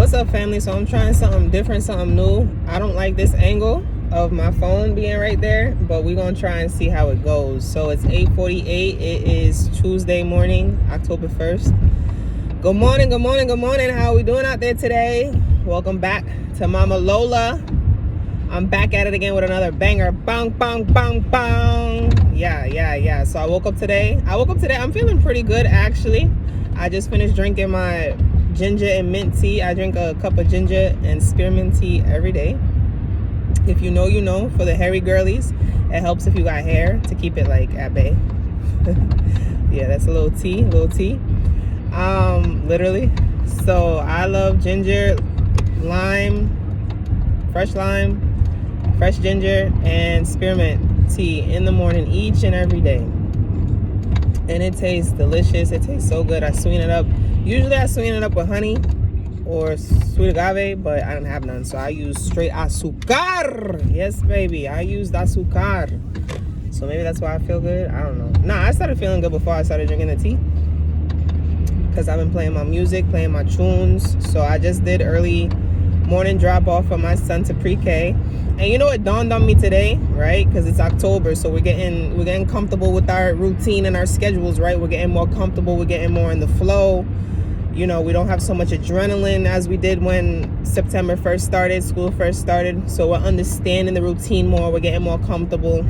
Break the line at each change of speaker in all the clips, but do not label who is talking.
What's up, family? So I'm trying something different, something new. I don't like this angle of my phone being right there, but we're gonna try and see how it goes. So it's 8:48. It is Tuesday morning, October 1st. Good morning, good morning, good morning. How are we doing out there today? Welcome back to Mama Lola. I'm back at it again with another banger. Bang, bang, bang, bang. Yeah. So I woke up today. I'm feeling pretty good, actually. I just finished drinking my ginger and mint tea. I drink a cup of ginger and spearmint tea every day. If you know, you know. For the hairy girlies, it helps if you got hair to keep it like at bay. Yeah, that's a little tea. Literally. So I love ginger, lime, fresh ginger, and spearmint tea in the morning each and every day. And it tastes delicious. It tastes so good. I sweeten it up. Usually I sweeten it up with honey or sweet agave, but I don't have none. So I use straight azúcar. Yes, baby. I used azúcar. So maybe that's why I feel good. I don't know. Nah, I started feeling good before I started drinking the tea. Because I've been playing my music, playing my tunes. So I just did early morning drop off for my son to pre-K. And you know, it dawned on me today, right? Because it's October, so we're getting comfortable with our routine and our schedules, right? We're getting more comfortable. We're getting more in the flow. You know, we don't have so much adrenaline as we did when September first started, school first started. So we're understanding the routine more. We're getting more comfortable.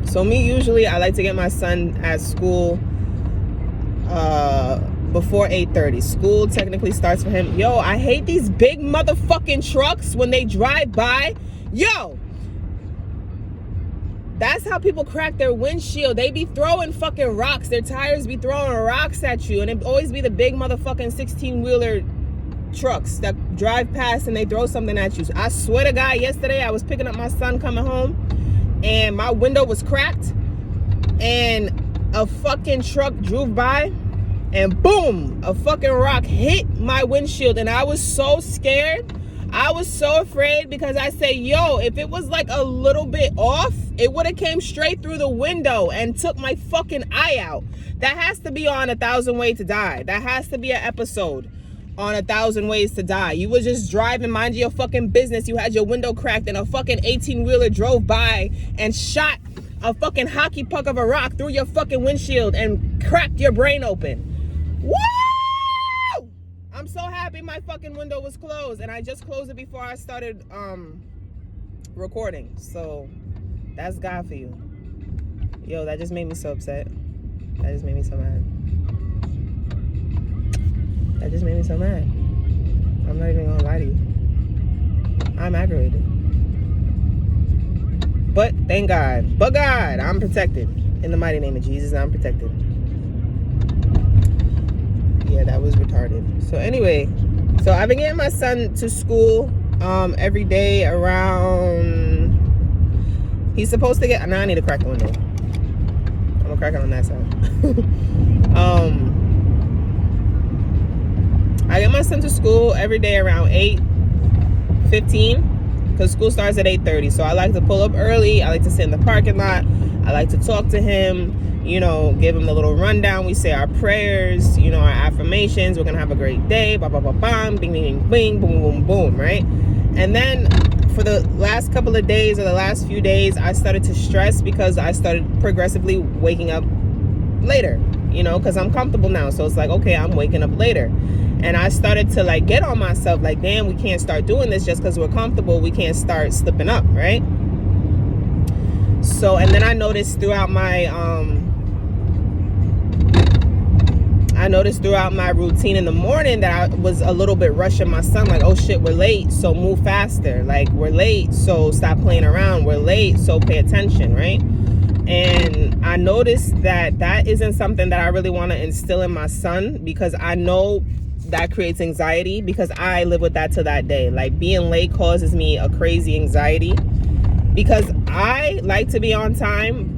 So me, usually, I like to get my son at school before 8:30. School technically starts for him. Yo, I hate these big motherfucking trucks when they drive by. Yo, that's how people crack their windshield. They be throwing fucking rocks. Their tires be throwing rocks at you, and it always be the big motherfucking 16-wheeler trucks that drive past and they throw something at you. I swear to God, yesterday I was picking up my son coming home and my window was cracked and a fucking truck drove by and boom, a fucking rock hit my windshield, and I was so scared. I was so afraid because I say, yo, if it was like a little bit off, it would have came straight through the window and took my fucking eye out. That has to be on 1,000 Ways to Die. That has to be an episode on 1,000 Ways to Die. You was just driving, mind your fucking business. You had your window cracked and a fucking 18-wheeler drove by and shot a fucking hockey puck of a rock through your fucking windshield and cracked your brain open. Woo! I'm so happy my fucking window was closed, and I just closed it before I started recording. So that's God for you. Yo, that just made me so upset. That just made me so mad. That just made me so mad. I'm not even gonna lie to you. I'm aggravated. But thank God. But God, I'm protected. In the mighty name of Jesus, I'm protected. Yeah, that was retarded. So anyway, so I've been getting my son to school every day around, he's supposed to get, now I need to crack the window. I'm gonna crack it on that side. I get my son to school every day around 8:15 because school starts at 8:30. So I like to pull up early. I like to sit in the parking lot. I like to talk to him, you know, give him the little rundown. We say our prayers, you know, our affirmations. We're going to have a great day. Ba, ba, ba, bam, bing, bing, bing, bing, boom, boom, boom, right? And then for the last couple of days or the last few days, I started to stress because I started progressively waking up later, you know, because I'm comfortable now. So it's like, okay, I'm waking up later. And I started to like get on myself like, damn, we can't start doing this just because we're comfortable. We can't start slipping up, right? So, and then I noticed throughout my routine in the morning that I was a little bit rushing my son, like, oh shit, we're late, so move faster. Like, we're late, so stop playing around. We're late, so pay attention, right? And I noticed that that isn't something that I really want to instill in my son, because I know that creates anxiety, because I live with that to that day. Like, being late causes me a crazy anxiety because I like to be on time.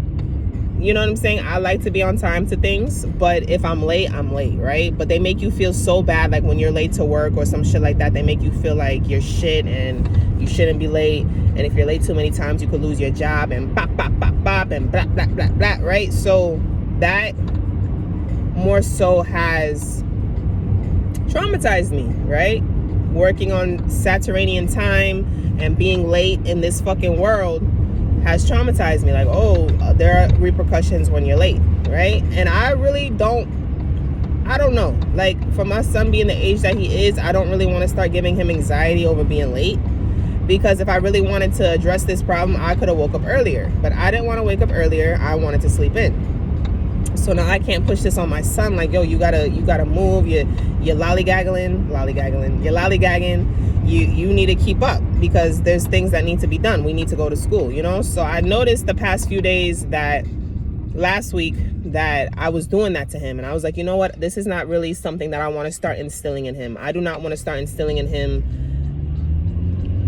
You know what I'm saying? I like to be on time to things, but if I'm late, right? But they make you feel so bad, like when you're late to work or some shit like that, they make you feel like you're shit and you shouldn't be late. And if you're late too many times, you could lose your job and bop, bop, bop, bop, and blah, blah, blah, blah, right? So that more so has traumatized me, right? Working on Saturnian time and being late in this fucking world has traumatized me. Like, oh, there are repercussions when you're late, right? And I really I don't know. Like, for my son being the age that he is, I don't really want to start giving him anxiety over being late. Because if I really wanted to address this problem, I could have woke up earlier. But I didn't want to wake up earlier. I wanted to sleep in. So now I can't push this on my son. Like, yo, you gotta move. You're lollygagging. You're lollygagging. You need to keep up because there's things that need to be done. We need to go to school, you know? So I noticed the past few days that last week that I was doing that to him. And I was like, you know what? This is not really something that I want to start instilling in him. I do not want to start instilling in him,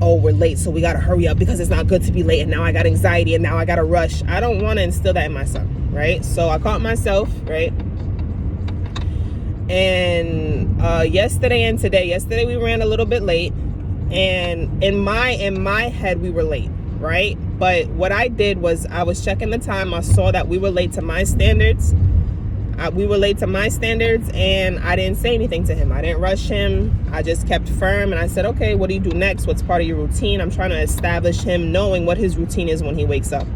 oh, we're late, so we got to hurry up because it's not good to be late. And now I got anxiety and now I got to rush. I don't want to instill that in my son, right? So I caught myself, right? And yesterday and today, yesterday we ran a little bit late. And in my head, we were late, right? But what I did was I was checking the time. I saw that we were late to my standards. And I didn't say anything to him. I didn't rush him. I just kept firm and I said, okay, what do you do next? What's part of your routine? I'm trying to establish him knowing what his routine is when he wakes up.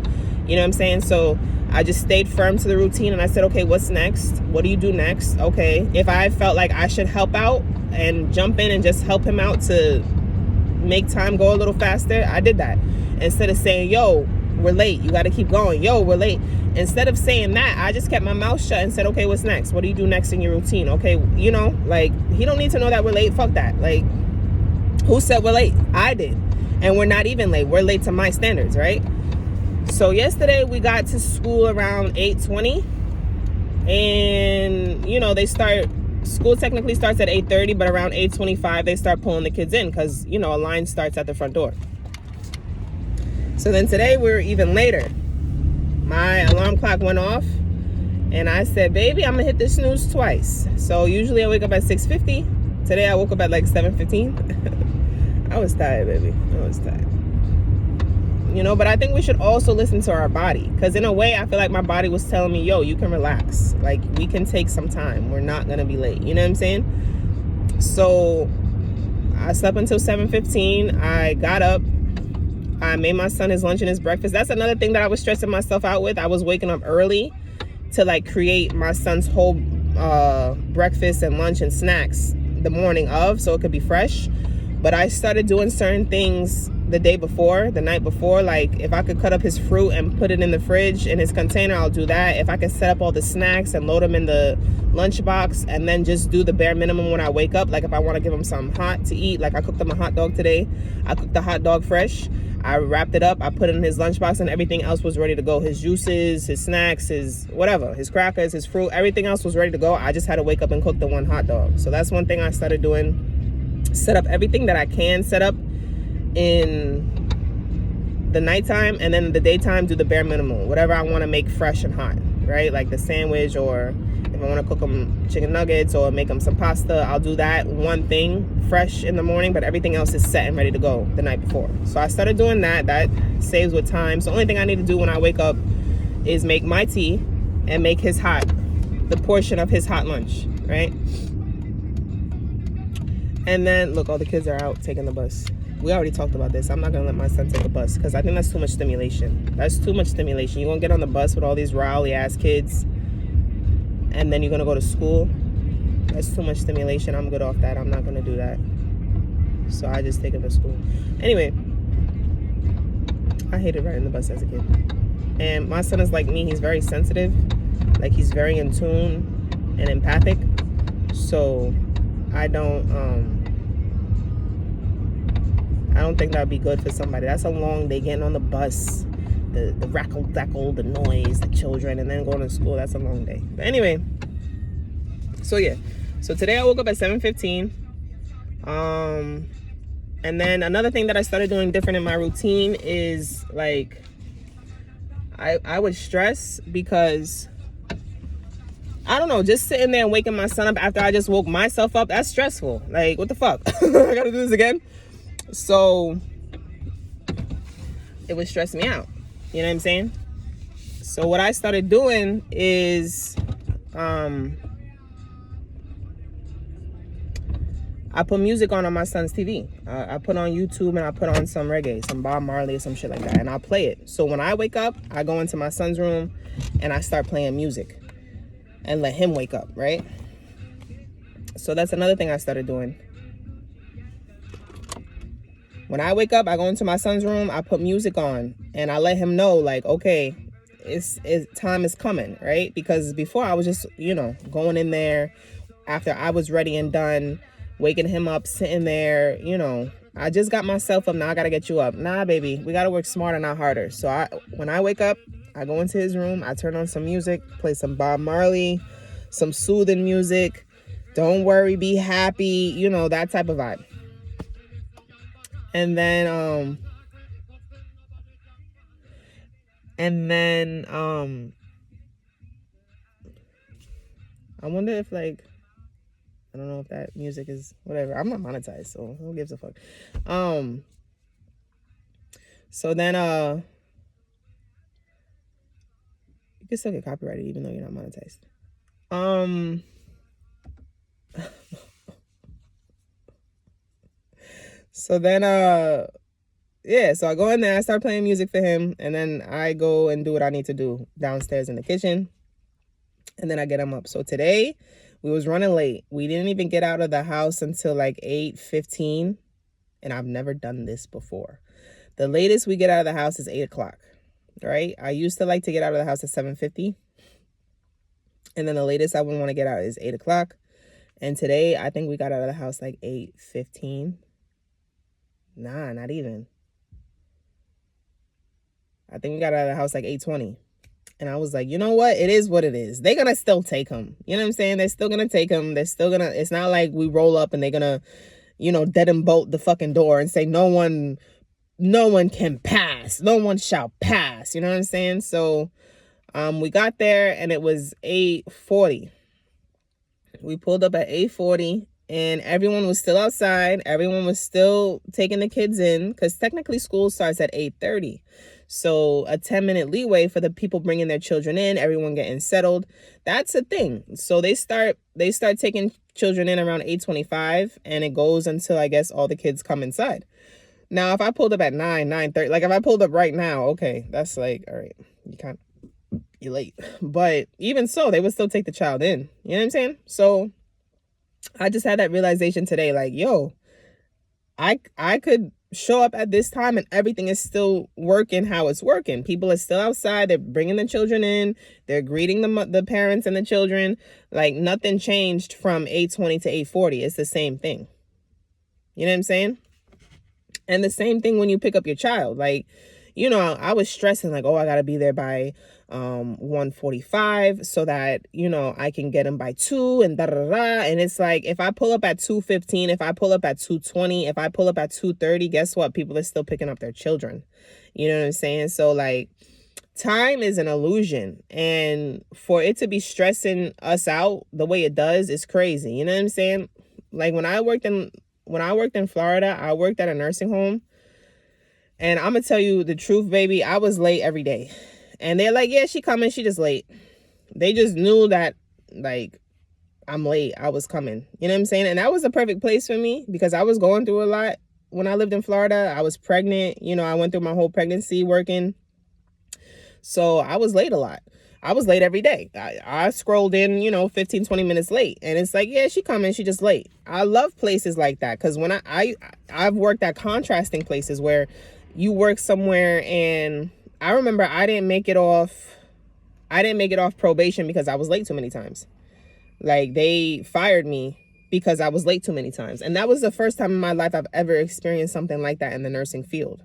You know what I'm saying? So I just stayed firm to the routine and I said, okay, what's next? What do you do next? Okay. If I felt like I should help out and jump in and just help him out to make time go a little faster, I did that. Instead of saying, yo, we're late, you got to keep going, yo, we're late. Instead of saying that, I just kept my mouth shut and said, okay, what's next? What do you do next in your routine? Okay, you know, like, he don't need to know that we're late. Fuck that. Like, who said we're late? I did. And we're not even late. We're late to my standards, right? So yesterday we got to school around 8:20, and you know, school technically starts at 8:30, but around 8:25 they start pulling the kids in because, you know, a line starts at the front door. So then today we were even later. My alarm clock went off and I said, baby, I'm gonna hit the snooze twice. So usually I wake up at 6:50. Today I woke up at like 7:15. I was tired, baby. I was tired. You know, but I think we should also listen to our body, because in a way I feel like my body was telling me, yo, you can relax. Like, we can take some time. We're not gonna be late. You know what I'm saying? So I slept until 7:15. I got up. I made my son his lunch and his breakfast. That's another thing that I was stressing myself out with. I was waking up early to like create my son's whole breakfast and lunch and snacks the morning of, so it could be fresh. But I started doing certain things the night before. Like, if I could cut up his fruit and put it in the fridge in his container, I'll do that. If I could set up all the snacks and load them in the lunchbox and then just do the bare minimum when I wake up. Like, if I want to give him something hot to eat, like I cooked him a hot dog today. I cooked the hot dog fresh. I wrapped it up. I put it in his lunchbox and everything else was ready to go. His juices, his snacks, his whatever, his crackers, his fruit, everything else was ready to go. I just had to wake up and cook the one hot dog. So that's one thing I started doing. Set up everything that I can set up in the nighttime, and then the daytime do the bare minimum, whatever I want to make fresh and hot, right? Like the sandwich, or if I want to cook them chicken nuggets or make them some pasta, I'll do that one thing fresh in the morning, but everything else is set and ready to go the night before. So I started doing that. That saves with time. So the only thing I need to do when I wake up is make my tea and make the portion of his hot lunch, right? And then, look, all the kids are out taking the bus. We already talked about this. I'm not going to let my son take a bus because I think that's too much stimulation. That's too much stimulation. You're going to get on the bus with all these rowdy-ass kids, and then you're going to go to school. That's too much stimulation. I'm good off that. I'm not going to do that. So I just take him to school. Anyway, I hated riding the bus as a kid. And my son is like me. He's very sensitive. Like, he's very in tune and empathic. So I don't think that'd be good for somebody. That's a long day getting on the bus, the rackle-dackle, the noise, the children, and then going to school. That's a long day. But anyway, so yeah. So today I woke up at 7:15. And then another thing that I started doing different in my routine is, like, I would stress because, I don't know, just sitting there and waking my son up after I just woke myself up, that's stressful. Like, what the fuck? I gotta do this again? So it would stress me out. You know what I'm saying? So what I started doing is I put music on my son's TV. I put on YouTube and I put on some reggae, some Bob Marley or some shit like that, and I'll play it. So when I wake up, I go into my son's room and I start playing music and let him wake up, right? So that's another thing I started doing. When I wake up, I go into my son's room, I put music on, and I let him know, like, okay, it's time is coming, right? Because before I was just, going in there after I was ready and done, waking him up, sitting there, I just got myself up, now I gotta get you up. Nah, baby, we gotta work smarter, not harder. So when I wake up, I go into his room, I turn on some music, play some Bob Marley, some soothing music, don't worry, be happy, that type of vibe. And then I wonder if, like, I don't know if that music is whatever. I'm not monetized, so who gives a fuck? So then you can still get copyrighted even though you're not monetized. So then yeah, so I go in there, I start playing music for him, and then I go and do what I need to do downstairs in the kitchen, and then I get him up. So today we was running late. We didn't even get out of the house until like 8:15, and I've never done this before. The latest we get out of the house is 8 o'clock, right? I used to like to get out of the house at 7:50, and then the latest I would want to get out is 8 o'clock. And today I think we got out of the house like 8:15. Nah, not even. I think we got out of the house like 8:20. And I was like, you know what? It is what it is. They're going to still take him. You know what I'm saying? They're still going to take him. They're still going to, it's not like we roll up and they're going to, dead and bolt the fucking door and say, no one can pass. No one shall pass. You know what I'm saying? So we got there and it was 8:40. We pulled up at 8:40. And everyone was still outside. Everyone was still taking the kids in because technically school starts at 8:30. So a 10-minute leeway for the people bringing their children in, everyone getting settled. That's a thing. So they start taking children in around 8:25, and it goes until, I guess, all the kids come inside. Now, if I pulled up at 9:30, like if I pulled up right now, okay, that's like, all right, you're late. But even so, they would still take the child in. You know what I'm saying? So I just had that realization today, like, yo, I could show up at this time and everything is still working how it's working. People are still outside. They're bringing the children in. They're greeting the parents and the children. Like, nothing changed from 8:20 to 8:40. It's the same thing. You know what I'm saying? And the same thing when you pick up your child. Like, I was stressing like, oh, I got to be there by 1:45 so that, I can get him by 2 and da-da-da-da. And it's like, if I pull up at 2:15, if I pull up at 2:20, if I pull up at 2:30, guess what? People are still picking up their children. You know what I'm saying? So, like, time is an illusion. And for it to be stressing us out the way it does is crazy. You know what I'm saying? Like, when I worked in Florida, I worked at a nursing home. And I'm going to tell you the truth, baby. I was late every day. And they're like, yeah, she coming. She just late. They just knew that, like, I'm late. I was coming. You know what I'm saying? And that was the perfect place for me because I was going through a lot when I lived in Florida. I was pregnant. I went through my whole pregnancy working. So I was late a lot. I was late every day. I scrolled in, 15, 20 minutes late. And it's like, yeah, she coming. She just late. I love places like that because when I've worked at contrasting places where you work somewhere, and I remember I didn't make it off probation because I was late too many times. Like, they fired me because I was late too many times. And that was the first time in my life I've ever experienced something like that in the nursing field.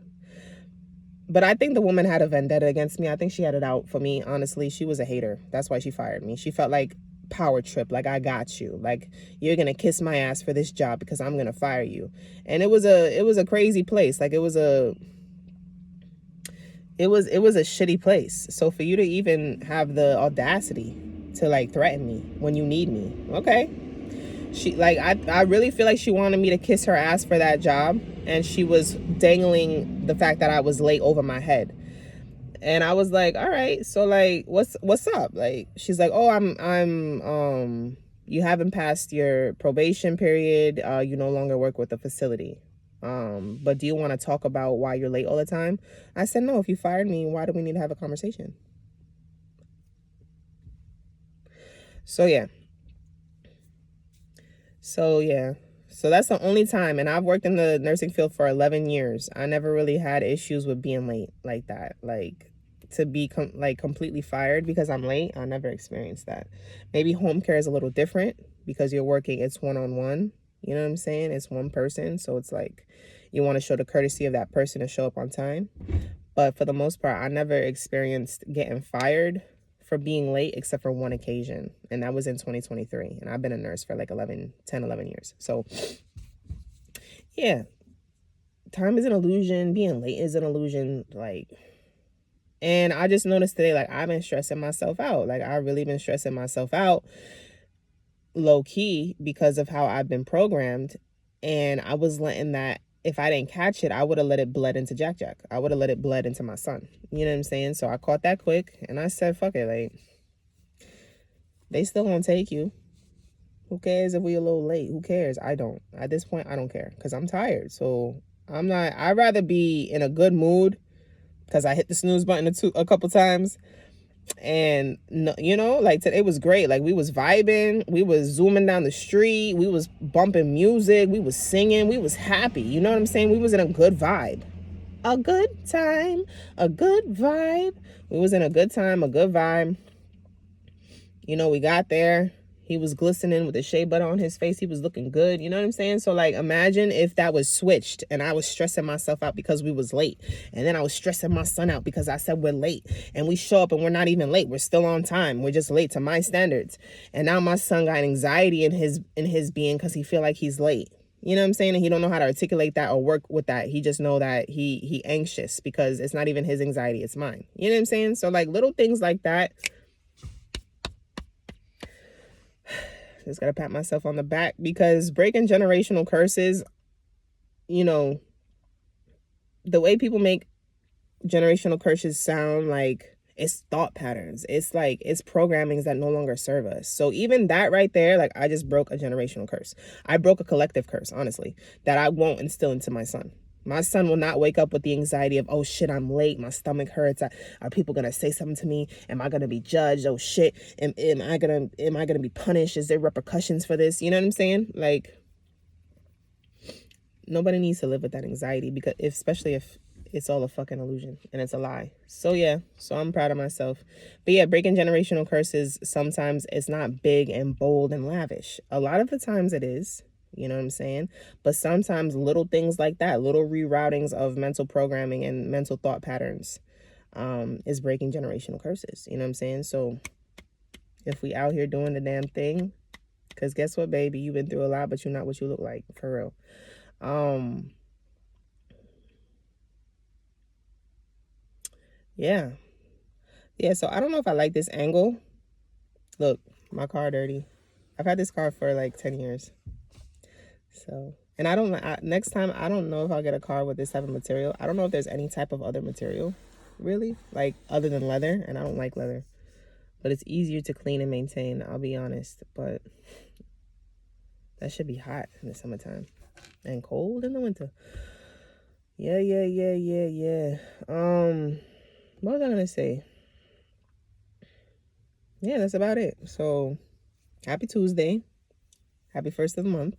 But I think the woman had a vendetta against me. I think she had it out for me. Honestly, she was a hater. That's why she fired me. She felt like power trip, like, I got you, like, you're gonna kiss my ass for this job because I'm gonna fire you. And it was a crazy place. Like, it was a shitty place. So for you to even have the audacity to, like, threaten me when you need me, okay. She, like, I really feel like she wanted me to kiss her ass for that job, and she was dangling the fact that I was late over my head. And I was like, all right, so, like, what's up? Like, she's like, oh, I'm you haven't passed your probation period. You no longer work with the facility. But do you want to talk about why you're late all the time? I said, no, if you fired me, why do we need to have a conversation? So yeah. So that's the only time, and I've worked in the nursing field for 11 years. I never really had issues with being late like that. Like, to be completely fired because I'm late, I never experienced that. Maybe home care is a little different because you're working, it's one-on-one. You know what I'm saying? It's one person, so it's like you want to show the courtesy of that person to show up on time. But for the most part, I never experienced getting fired for being late except for one occasion, and that was in 2023, and I've been a nurse for like 11 years. So yeah, time is an illusion, being late is an illusion. Like, and I just noticed today, like, I've been stressing myself out. Like, I've really been stressing myself out low key because of how I've been programmed, and I was letting that, if I didn't catch it, I would have let it bled into Jack. I would have let it bled into my son. You know what I'm saying? So I caught that quick, and I said, fuck it. Like, they still gonna take you. Who cares if we a little late? Who cares? I don't. At this point, I don't care because I'm tired. So I'm not. I'd rather be in a good mood because I hit the snooze button a couple times. And you know, like, today was great. Like, we was vibing, we was zooming down the street, we was bumping music, we was singing, we was happy. You know what I'm saying? We was in a good vibe, a good time, a good vibe. We was in a good time, a good vibe. You know, we got there, he was glistening with a shea butter on his face, he was looking good. You know what I'm saying? So, like, imagine if that was switched and I was stressing myself out because we was late, and then I was stressing my son out because I said we're late, and we show up and we're not even late, we're still on time, we're just late to my standards. And now my son got anxiety in his being because he feel like he's late. You know what I'm saying? And he don't know how to articulate that or work with that. He just know that he anxious because it's not even his anxiety, it's mine. You know what I'm saying? So, like, little things like that. Just gotta pat myself on the back because breaking generational curses, you know, the way people make generational curses sound like it's thought patterns. It's like, it's programmings that no longer serve us. So even that right there, like, I just broke a generational curse. I broke a collective curse, honestly, that I won't instill into my son. My son will not wake up with the anxiety of, oh shit, I'm late, my stomach hurts, are people gonna say something to me? Am I gonna be judged? Oh shit, am I gonna be punished? Is there repercussions for this? You know what I'm saying? Like, nobody needs to live with that anxiety, because especially if it's all a fucking illusion and it's a lie. So yeah, so I'm proud of myself. But yeah, breaking generational curses, sometimes it's not big and bold and lavish. A lot of the times it is. You know what I'm saying? But sometimes little things like that, little reroutings of mental programming and mental thought patterns, is breaking generational curses. You know what I'm saying? So if we out here doing the damn thing, because guess what, baby? You've been through a lot, but you're not what you look like, for real. Yeah. Yeah, so I don't know if I like this angle. Look, my car dirty. I've had this car for like 10 years. So, and next time, I don't know if I'll get a car with this type of material. I don't know if there's any type of other material, really, like, other than leather, and I don't like leather. But it's easier to clean and maintain, I'll be honest. But that should be hot in the summertime and cold in the winter. Yeah. What was I gonna say? Yeah, that's about it. So, happy Tuesday. Happy first of the month.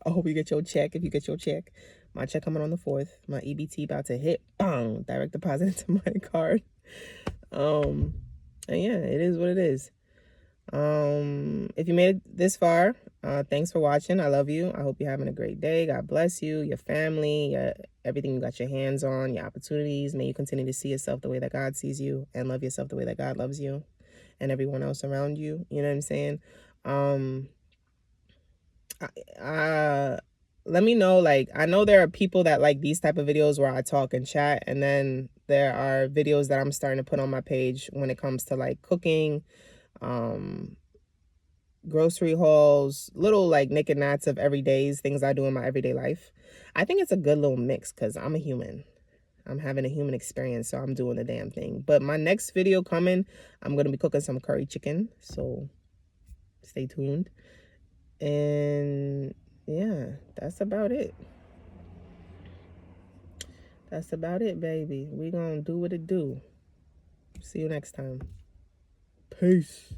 I hope you get your check. If you get your check, my check coming on the 4th. My EBT about to hit. Bang! Direct deposit into my card. And yeah, it is what it is. If you made it this far, thanks for watching. I love you. I hope you're having a great day. God bless you, your family, everything you got your hands on, your opportunities. May you continue to see yourself the way that God sees you, and love yourself the way that God loves you, and everyone else around you. You know what I'm saying? Let me know. Like, I know there are people that like these type of videos where I talk and chat, and then there are videos that I'm starting to put on my page when it comes to like cooking, grocery hauls, little like nick and nats of everydays, things I do in my everyday life. I think it's a good little mix because I'm a human. I'm having a human experience, so I'm doing the damn thing. But my next video coming, I'm going to be cooking some curry chicken, so stay tuned. And yeah, that's about it. That's about it, baby. We gonna do what it do. See you next time. Peace.